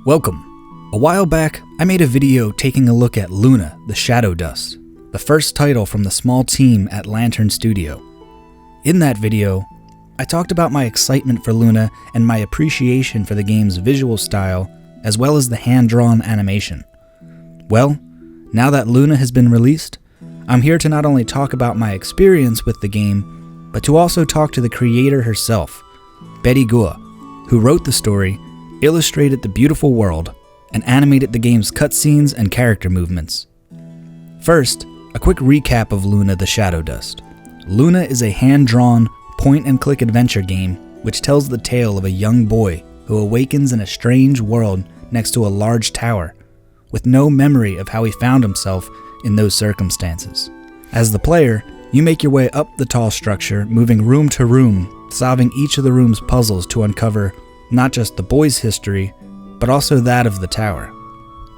Welcome. A while back, I made a video taking a look at Luna, the Shadow Dust, the first title from the small team at Lantern Studio. In that video, I talked about my excitement for Luna and my appreciation for the game's visual style, as well as the hand-drawn animation. Well, now that Luna has been released, I'm here to not only talk about my experience with the game, but to also talk to the creator herself, Beidi Guo, who wrote the story, illustrated the beautiful world, and animated the game's cutscenes and character movements. First, a quick recap of Luna the Shadow Dust. Luna is a hand-drawn, point-and-click adventure game which tells the tale of a young boy who awakens in a strange world next to a large tower, with no memory of how he found himself in those circumstances. As the player, you make your way up the tall structure, moving room to room, solving each of the room's puzzles to uncover not just the boy's history, but also that of the tower.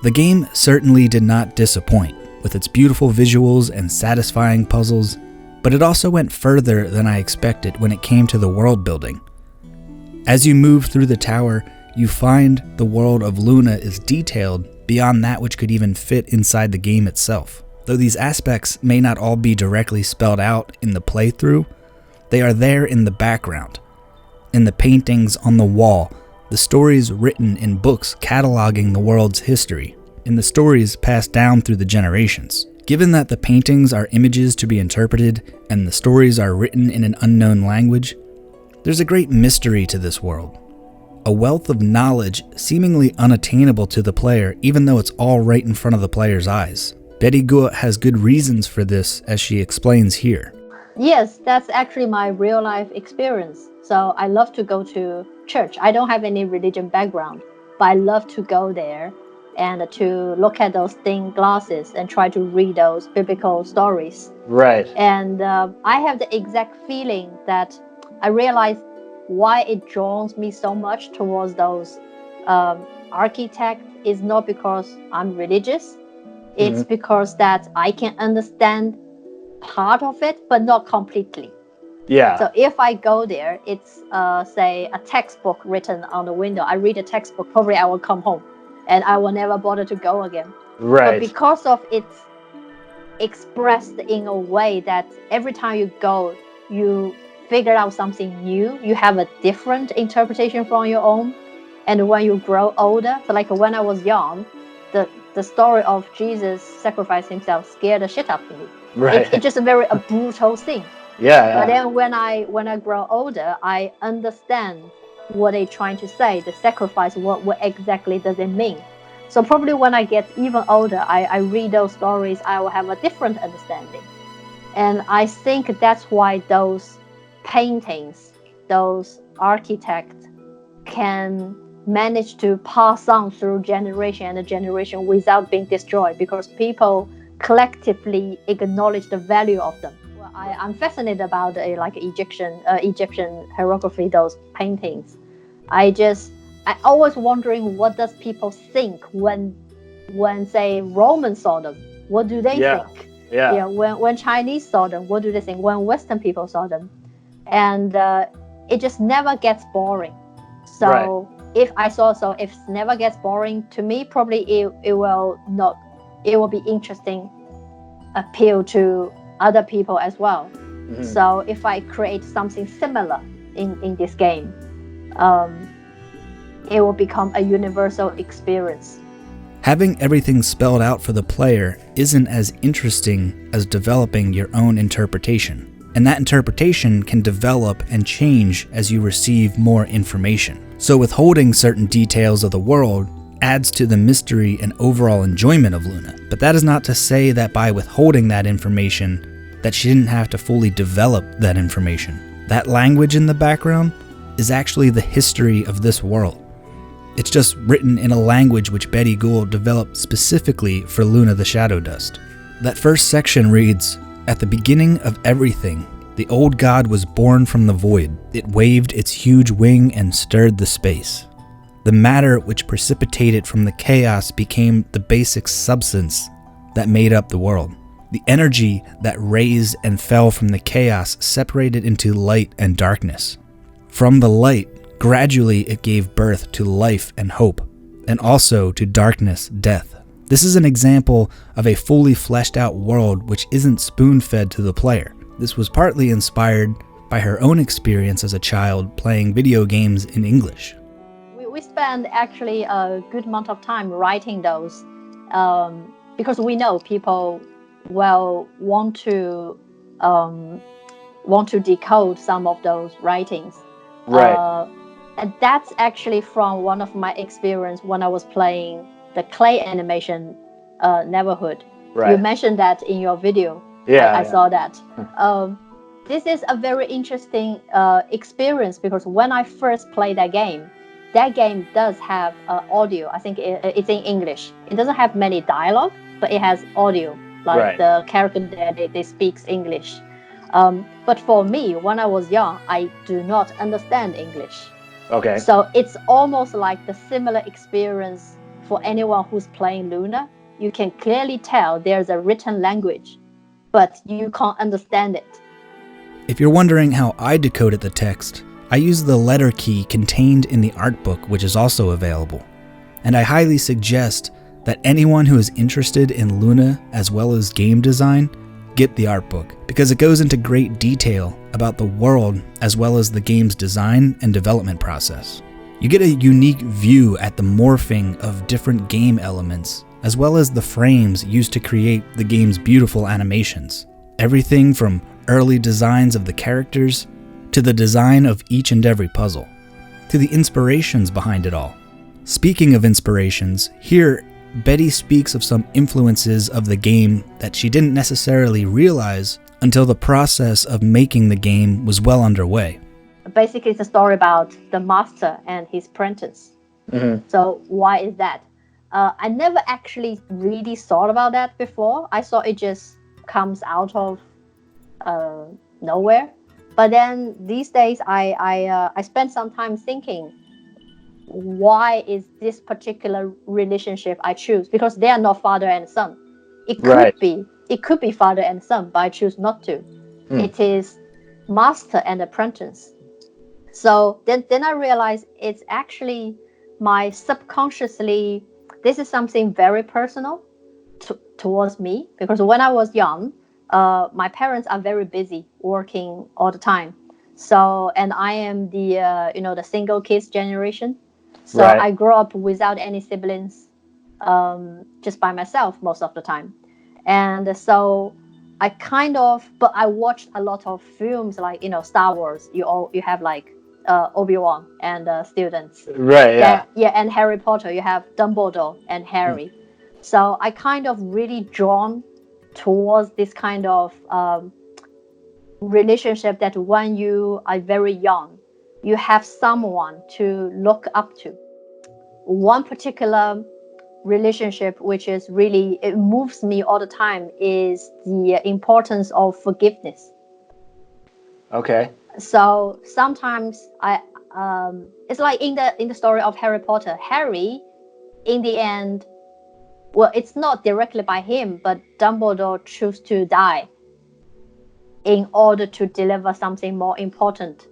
The game certainly did not disappoint, with its beautiful visuals and satisfying puzzles, but it also went further than I expected when it came to the world building. As you move through the tower, you find the world of Luna is detailed beyond that which could even fit inside the game itself. Though these aspects may not all be directly spelled out in the playthrough, they are there in the background. In the paintings on the wall, the stories written in books cataloging the world's history, in the stories passed down through the generations. Given that the paintings are images to be interpreted and the stories are written in an unknown language, there's a great mystery to this world. A wealth of knowledge seemingly unattainable to the player even though it's all right in front of the player's eyes. Beidi Guo has good reasons for this, as she explains here. Yes, that's actually my real life experience. So I love to go to church. I don't have any religion background, but I love to go there and to look at those thin glasses and try to read those biblical stories. Right. And I have the exact feeling that I realize why it draws me so much towards those architects is not because I'm religious. It's because that I can understand part of it, but not completely. Yeah. So if I go there, it's say a textbook written on the window. I read a textbook, probably I will come home and I will never bother to go again. Right. But because of it's expressed in a way that every time you go, you figure out something new. You have a different interpretation from your own. And when you grow older, so like when I was young, the story of Jesus sacrificing himself scared the shit out of me. Right. It's just a brutal thing. Yeah. But then when I grow older, I understand what they're trying to say. The sacrifice, what exactly does it mean? So probably when I get even older, I read those stories, I will have a different understanding. And I think that's why those paintings, those architects can manage to pass on through generation and generation without being destroyed, because people collectively acknowledge the value of them. Well, I'm fascinated about Egyptian hieroglyphy, those paintings. I always wondering, what does people think when say Romans saw them? What do they think? Yeah. When Chinese saw them, what do they think? When Western people saw them, and it just never gets boring. So. Right. If it never gets boring to me, probably it will be interesting, appeal to other people as well. Mm-hmm. So if I create something similar in this game, it will become a universal experience. Having everything spelled out for the player isn't as interesting as developing your own interpretation. And that interpretation can develop and change as you receive more information. So withholding certain details of the world adds to the mystery and overall enjoyment of Luna. But that is not to say that by withholding that information, that she didn't have to fully develop that information. That language in the background is actually the history of this world. It's just written in a language which Beidi Guo developed specifically for Luna the Shadow Dust. That first section reads, "At the beginning of everything, the old god was born from the void. It waved its huge wing and stirred the space. The matter which precipitated from the chaos became the basic substance that made up the world. The energy that raised and fell from the chaos separated into light and darkness. From the light, gradually it gave birth to life and hope. and also to darkness, death. This is an example of a fully fleshed out world which isn't spoon-fed to the player. This was partly inspired by her own experience as a child playing video games in English. We spend actually a good amount of time writing those because we know people will want to decode some of those writings. Right. And that's actually from one of my experience when I was playing the clay animation Neverhood. Right. You mentioned that in your video. Yeah, I saw that. This is a very interesting experience because when I first played that game does have audio. I think it's in English. It doesn't have many dialogue, but it has audio. Like Right. the character there, they speaks English. But for me, when I was young, I do not understand English. Okay. So it's almost like the similar experience for anyone who's playing Luna. You can clearly tell there's a written language, but you can't understand it. If you're wondering how I decoded the text, I used the letter key contained in the art book, which is also available. And I highly suggest that anyone who is interested in Luna as well as game design get the art book, because it goes into great detail about the world as well as the game's design and development process. You get a unique view at the morphing of different game elements, as well as the frames used to create the game's beautiful animations. Everything from early designs of the characters, to the design of each and every puzzle, to the inspirations behind it all. Speaking of inspirations, here Beidi speaks of some influences of the game that she didn't necessarily realize until the process of making the game was well underway. Basically, it's a story about the master and his apprentice. Mm-hmm. So why is that? I never actually really thought about that before. I thought it just comes out of nowhere. But then these days, I spend some time thinking, why is this particular relationship I choose? Because they are not father and son. It could be father and son, but I choose not to. It is master and apprentice. So then I realized it's actually my subconsciously, this is something very personal towards me, because when I was young, my parents are very busy working all the time. So, and I am the single kids generation. So Right. I grew up without any siblings, just by myself most of the time. And so but I watched a lot of films like, Star Wars. You have like Obi-Wan and students. Right. Yeah. And Harry Potter, you have Dumbledore and Harry. So I kind of really drawn towards this kind of relationship that when you are very young, you have someone to look up to. One particular relationship which is really, it moves me all the time, is the importance of forgiveness. Okay. So sometimes it's like in the story of Harry Potter, Harry, in the end, well, it's not directly by him, but Dumbledore chose to die in order to deliver something more important,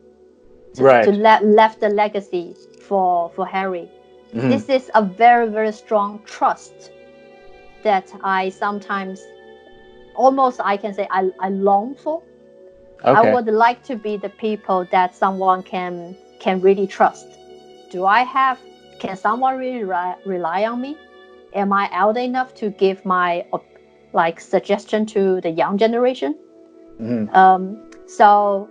to left the legacy for Harry. Mm-hmm. This is a very, very strong trust that I sometimes, almost I can say, I long for. Okay. I would like to be the people that someone can really trust. Can someone really rely on me? Am I elder enough to give my suggestion to the young generation? Mm-hmm. So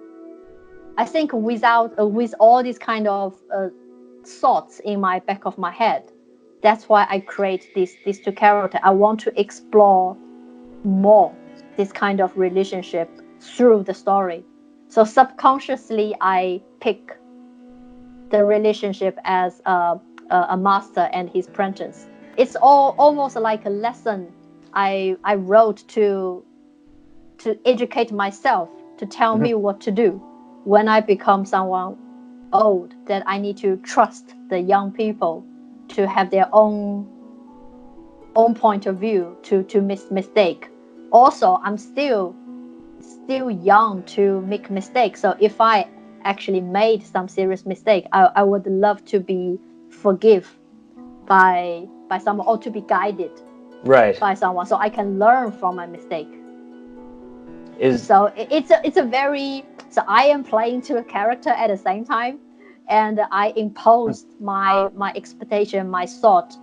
I think with all these kind of thoughts in my back of my head, that's why I create these two characters. I want to explore more this kind of relationship through the story. So subconsciously, I pick the relationship as a master and his apprentice. It's almost like a lesson I wrote to educate myself, to tell me what to do when I become someone old, that I need to trust the young people to have their own point of view, to mistake. Also, I'm still young to make mistakes. So if I actually made some serious mistake, I would love to be forgive by someone, or to be guided Right. by someone, so I can learn from my mistake. Is So it's a very, so I am playing to a character at the same time, and I imposed my expectation, my thought,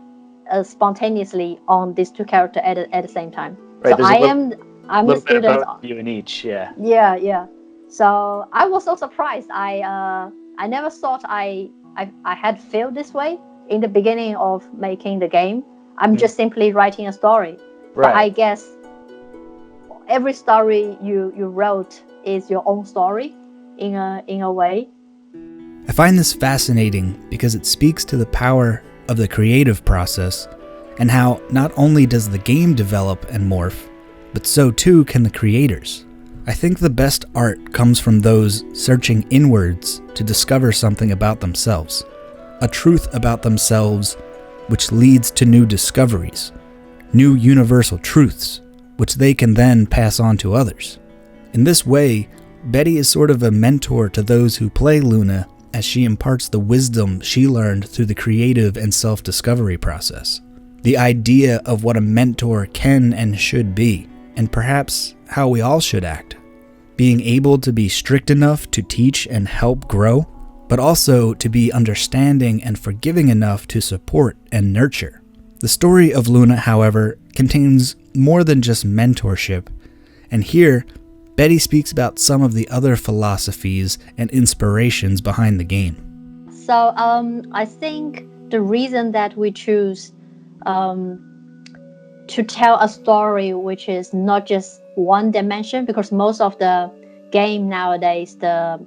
spontaneously on these two characters at the same time. right? So There's I'm the little bit student. about you in each. Yeah. Yeah. So I was so surprised. I never thought I had felt this way in the beginning of making the game. I'm just simply writing a story. Right. But I guess every story you wrote is your own story in a way. I find this fascinating because it speaks to the power of the creative process and how not only does the game develop and morph, but so too can the creators. I think the best art comes from those searching inwards to discover something about themselves, a truth about themselves which leads to new discoveries, new universal truths, which they can then pass on to others. In this way, Beidi is sort of a mentor to those who play Luna as she imparts the wisdom she learned through the creative and self-discovery process. The idea of what a mentor can and should be, and perhaps how we all should act. Being able to be strict enough to teach and help grow, but also to be understanding and forgiving enough to support and nurture. The story of Luna, however, contains more than just mentorship, and here, Beidi speaks about some of the other philosophies and inspirations behind the game. So I think the reason that we choose to tell a story which is not just one dimension, because most of the game nowadays, the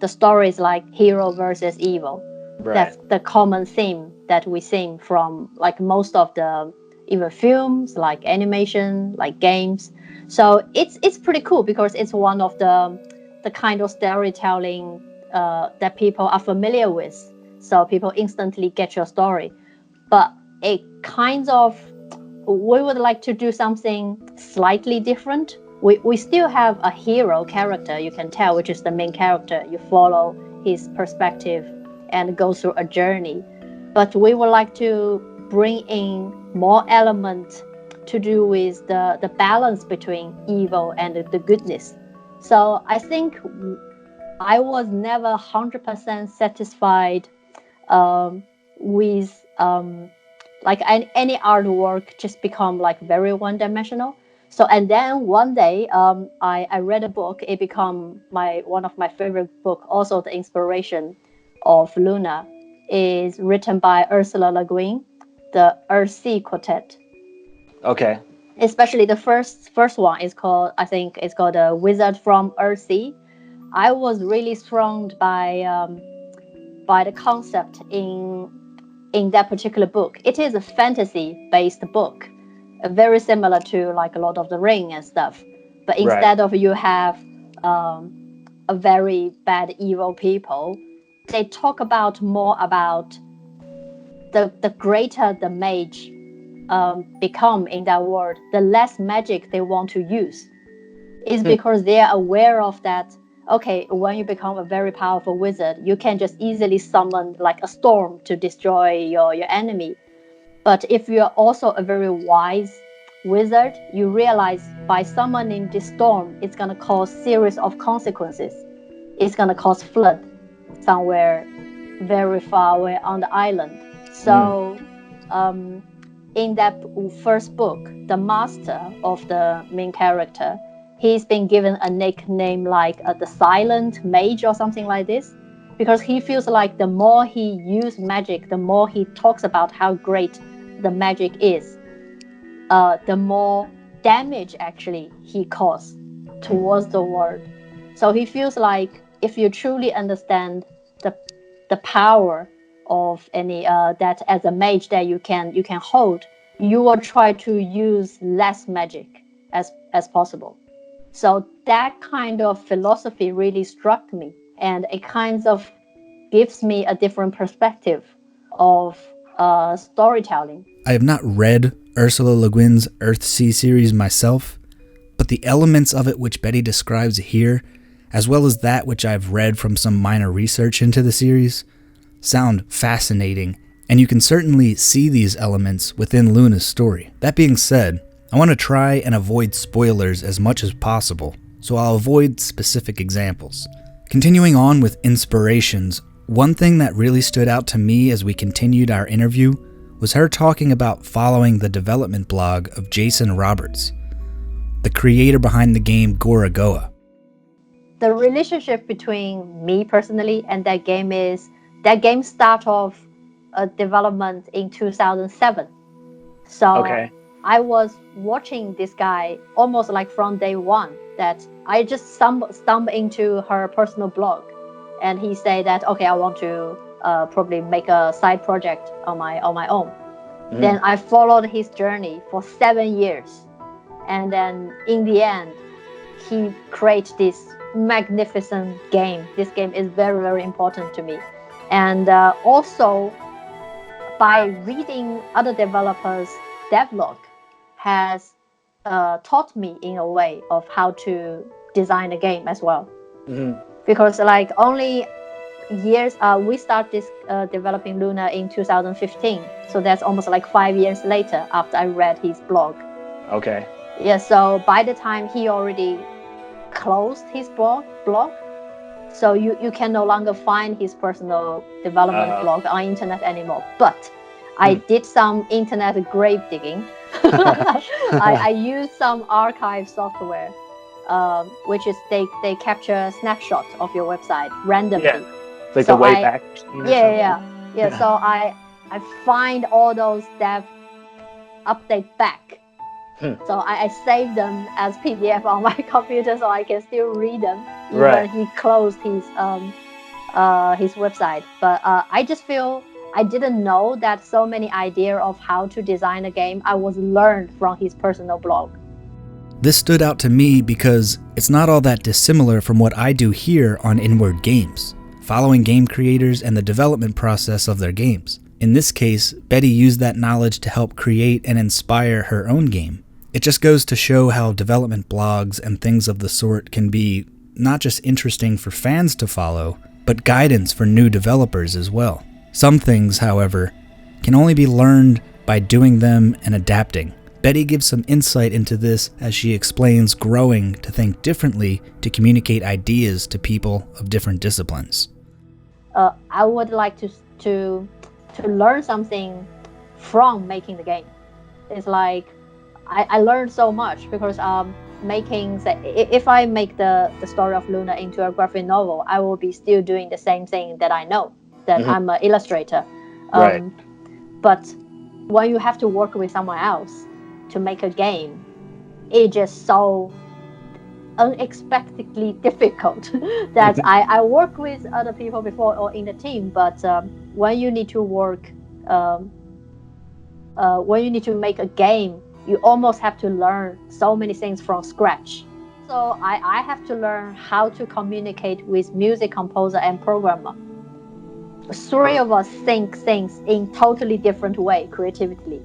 story is like hero versus evil. Right. That's the common theme that we see from like most of the even films, like animation, like games. So it's pretty cool because it's one of the kind of storytelling that people are familiar with. So people instantly get your story. But it kind of, we would like to do something slightly different. We still have a hero character, you can tell, which is the main character. You follow his perspective and go through a journey. But we would like to bring in more elements to do with the balance between evil and the goodness. So I think I was never 100% satisfied with like any artwork just become like very one-dimensional. So and then one day I read a book. It become one of my favorite book. Also the inspiration of Luna is written by Ursula Le Guin, the Earthsea Quartet. Okay. Especially the first one is called, I think it's called A Wizard from Earthsea. I was really thrown by the concept in that particular book. It is a fantasy-based book, very similar to like a Lord of the Ring and stuff. But instead of you have a very bad evil people, they talk about more about the greater the mage become in that world, the less magic they want to use. Is because they are aware of that. Okay, when you become a very powerful wizard, you can just easily summon like a storm to destroy your enemy. But if you're also a very wise wizard, you realize by summoning this storm, it's going to cause series of consequences. It's going to cause flood somewhere very far away on the island. So in that first book, the master of the main character, he's been given a nickname like the Silent Mage or something like this, because he feels like the more he uses magic, the more he talks about how great the magic is, the more damage actually he causes towards the world. So he feels like if you truly understand the power of any that as a mage that you can hold, you will try to use less magic as possible. So that kind of philosophy really struck me, and it kind of gives me a different perspective of storytelling. I have not read Ursula Le Guin's Earthsea series myself, but the elements of it which Beidi describes here, as well as that which I've read from some minor research into the series, sound fascinating And you can certainly see these elements within Luna's story. That being said, I want to try and avoid spoilers as much as possible, so I'll avoid specific examples. Continuing on with inspirations, one thing that really stood out to me as we continued our interview was her talking about following the development blog of Jason Roberts, the creator behind the game Gorogoa. The relationship between me personally and that game start off development in 2007. So Okay. I was watching this guy almost like from day one, that I just stumbled into her personal blog, and he said that, okay, I want to probably make a side project on my own. Mhm. Then I followed his journey for 7 years, and then in the end he created this magnificent game. This game is very, very important to me. And also by reading other developers' devlog has taught me in a way of how to design a game as well. Mhm. Because like only years, we started developing Luna in 2015. So that's almost like 5 years later after I read his blog. Okay. Yeah, so by the time he already closed his blog, so you can no longer find his personal development blog on internet anymore. But I did some internet grave digging. I used some archive software, which is they capture snapshots of your website randomly. Yeah. It's like So the Wayback Machine or something. Yeah. So I find all those dev update back. So I save them as PDF on my computer, so I can still read them even Right. he closed his website. But I just feel I didn't know that so many ideas of how to design a game I was learned from his personal blog. This stood out to me because it's not all that dissimilar from what I do here on Inward Games, following game creators and the development process of their games. In this case, Beidi used that knowledge to help create and inspire her own game. It just goes to show how development blogs and things of the sort can be not just interesting for fans to follow, but guidance for new developers as well. Some things, however, can only be learned by doing them and adapting. Beidi gives some insight into this as she explains growing to think differently to communicate ideas to people of different disciplines. I would like to learn something from making the game. It's like I learned so much because if I make the story of Luna into a graphic novel, I will be still doing the same thing that I know, that I'm an illustrator. Right. But when you have to work with someone else to make a game, it's just so unexpectedly difficult that I work with other people before or in the team, but when you need to work, when you need to make a game, you almost have to learn so many things from scratch. So I have to learn how to communicate with music composer and programmer. Three of us think things in totally different way creatively.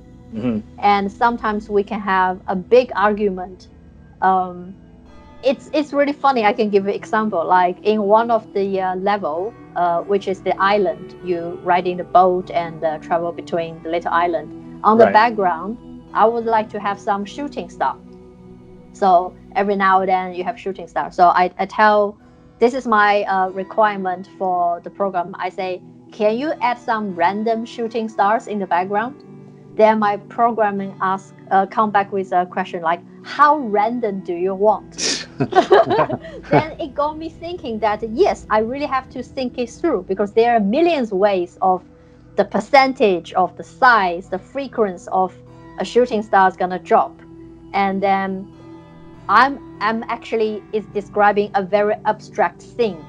And sometimes we can have a big argument. It's really funny. I can give you an example. Like in one of the level, which is the island, you ride in the boat and travel between the little island. On the background, I would like to have some shooting star. So every now and then you have shooting star. So I tell, this is my requirement for the program. I say, can you add some random shooting stars in the background? Then my programming come back with a question like, how random do you want? Then it got me thinking that, yes, I really have to think it through, because there are millions of ways of the percentage of the size, the frequency of a shooting star is gonna drop. And then I'm actually is describing a very abstract thing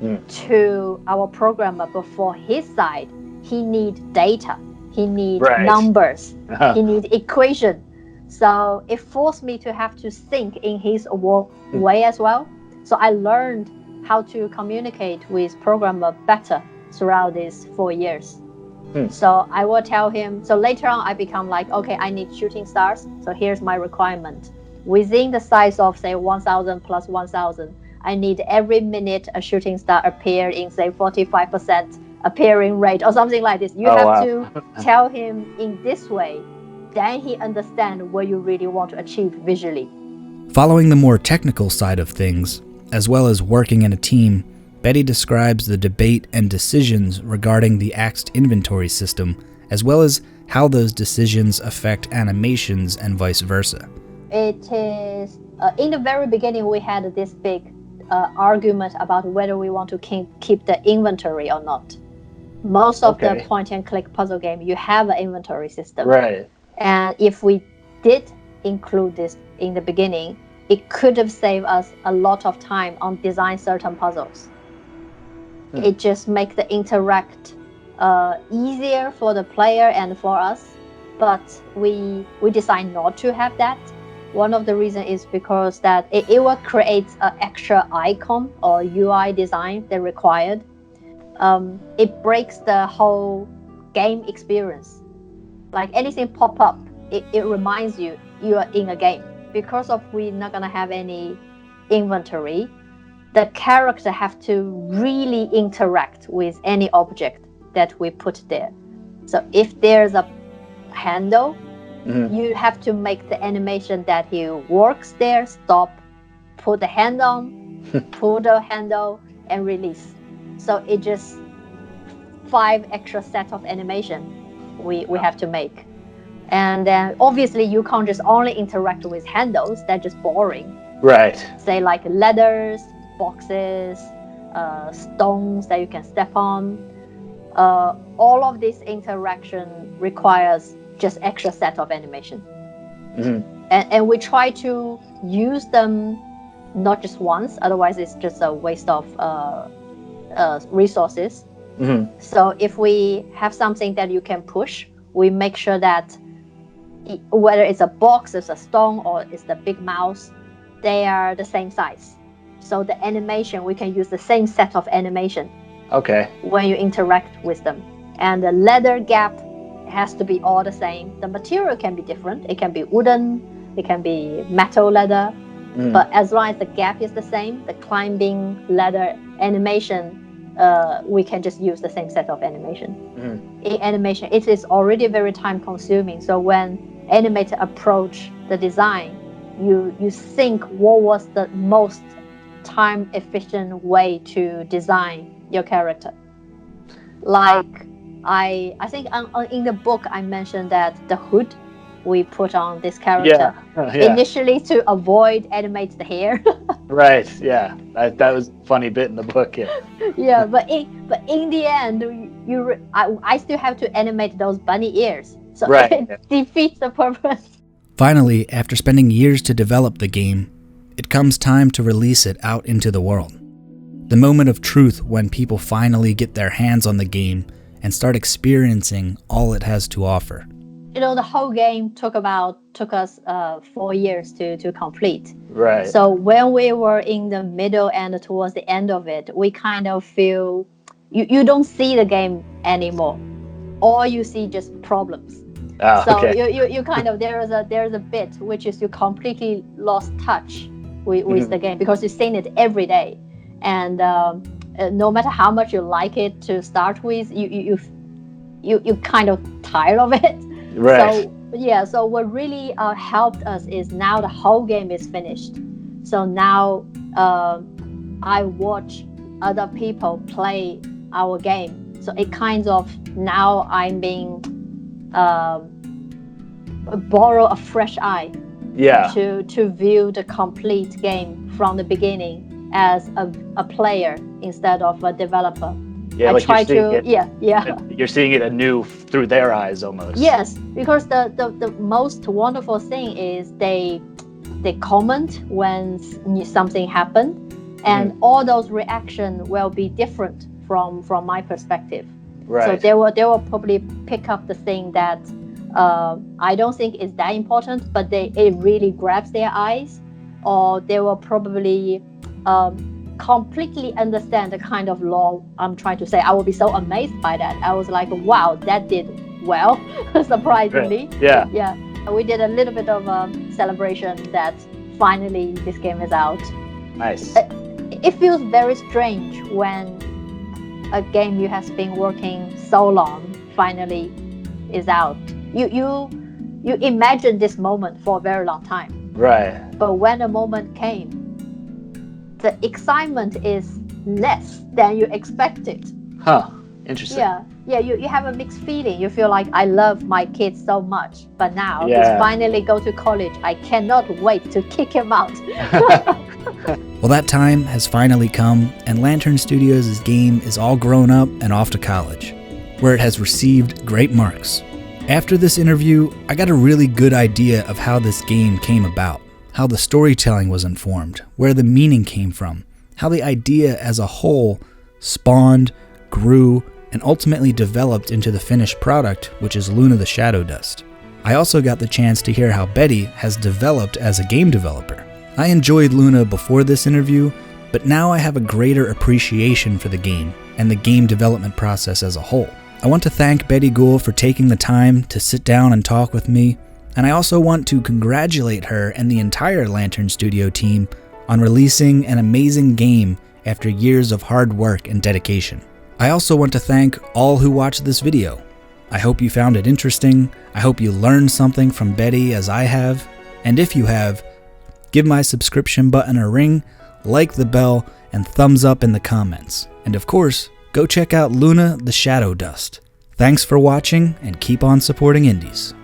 to our programmer, but for his side, he need data. He needs numbers. He needs equation. So it forced me to have to think in his way as well. So I learned how to communicate with programmer better throughout these 4 years. So I will tell him. So later on, I become like, okay, I need shooting stars. So here's my requirement. Within the size of say 1,000 plus 1,000, I need every minute a shooting star appear in say 45% appearing rate or something like this. You Oh, have wow. to tell him in this way, then he understands what you really want to achieve visually. Following the more technical side of things, as well as working in a team, Beidi describes the debate and decisions regarding the axed inventory system, as well as how those decisions affect animations and vice versa. It is, in the very beginning, we had this big argument about whether we want to keep the inventory or not. Most of the point-and-click puzzle game, you have an inventory system. Right. And if we did include this in the beginning, it could have saved us a lot of time on design certain puzzles. It just makes the interact easier for the player and for us. But we decide not to have that. One of the reasons is because that it will create an extra icon or UI design that required. It breaks the whole game experience. Like anything pop up, it reminds you are in a game. Because of we're not gonna have any inventory, the character have to really interact with any object that we put there. So if there's a handle, you have to make the animation that he works there, stop, put the hand on, pull the handle, and release. So it just 5 extra set of animation we have to make. And then obviously you can't just only interact with handles, that's just boring. Right. Say like ladders, boxes, stones that you can step on. All of this interaction requires just extra set of animation. And we try to use them not just once, otherwise it's just a waste of resources. So if we have something that you can push, we make sure that whether it's a box, it's a stone, or it's the big mouse, they are the same size. So the animation, we can use the same set of animation when you interact with them. And the ladder gap has to be all the same. The material can be different. It can be wooden, it can be metal ladder. But as long as the gap is the same, the climbing ladder animation, we can just use the same set of animation. In animation, it is already very time consuming. So when animator approach the design, you think what was the most time efficient way to design your character. Like I think in the book I mentioned that the hood we put on this character initially to avoid animate the hair. Right. Yeah. That was a funny bit in the book. Yeah. But in the end, I still have to animate those bunny ears. So it defeats the purpose. Finally, after spending years to develop the game, it comes time to release it out into the world. The moment of truth when people finally get their hands on the game and start experiencing all it has to offer. The whole game took us 4 years to complete. Right. So when we were in the middle and towards the end of it, we kind of feel you don't see the game anymore. All you see just problems. You kind of there's a bit which is you completely lost touch with the game because you've seen it every day, and no matter how much you like it to start with, you kind of tired of it. Right. So what really helped us is now the whole game is finished. So now I watch other people play our game. So it kind of now I'm being borrow a fresh eye to view the complete game from the beginning as a player instead of a developer. Yeah, I try to You're seeing it anew through their eyes almost. Yes, because the most wonderful thing is they comment when something happened, and all those reactions will be different from my perspective. Right. So they will probably pick up the thing that I don't think is that important, but it really grabs their eyes, or they will probably completely understand the kind of law I'm trying to say. I will be so amazed by that. I was like, wow, that did well, surprisingly. Right. Yeah. We did a little bit of a celebration that finally this game is out. Nice. It feels very strange when a game you have been working so long finally is out. You imagine this moment for a very long time. Right. But when a moment came, the excitement is less than you expected. Huh. Interesting. Yeah, you have a mixed feeling. You feel like I love my kids so much, but now he's finally go to college. I cannot wait to kick him out. Well, that time has finally come, and Lantern Studios' game is all grown up and off to college, where it has received great marks. After this interview, I got a really good idea of how this game came about, how the storytelling was informed, where the meaning came from, how the idea as a whole spawned, grew, and ultimately developed into the finished product, which is Luna the Shadow Dust. I also got the chance to hear how Beidi has developed as a game developer. I enjoyed Luna before this interview, but now I have a greater appreciation for the game and the game development process as a whole. I want to thank Beidi Guo for taking the time to sit down and talk with me, and I also want to congratulate her and the entire Lantern Studio team on releasing an amazing game after years of hard work and dedication. I also want to thank all who watched this video. I hope you found it interesting. I hope you learned something from Beidi as I have. And if you have, give my subscription button a ring, like the bell, and thumbs up in the comments. And of course, go check out Luna the Shadow Dust. Thanks for watching, and keep on supporting indies.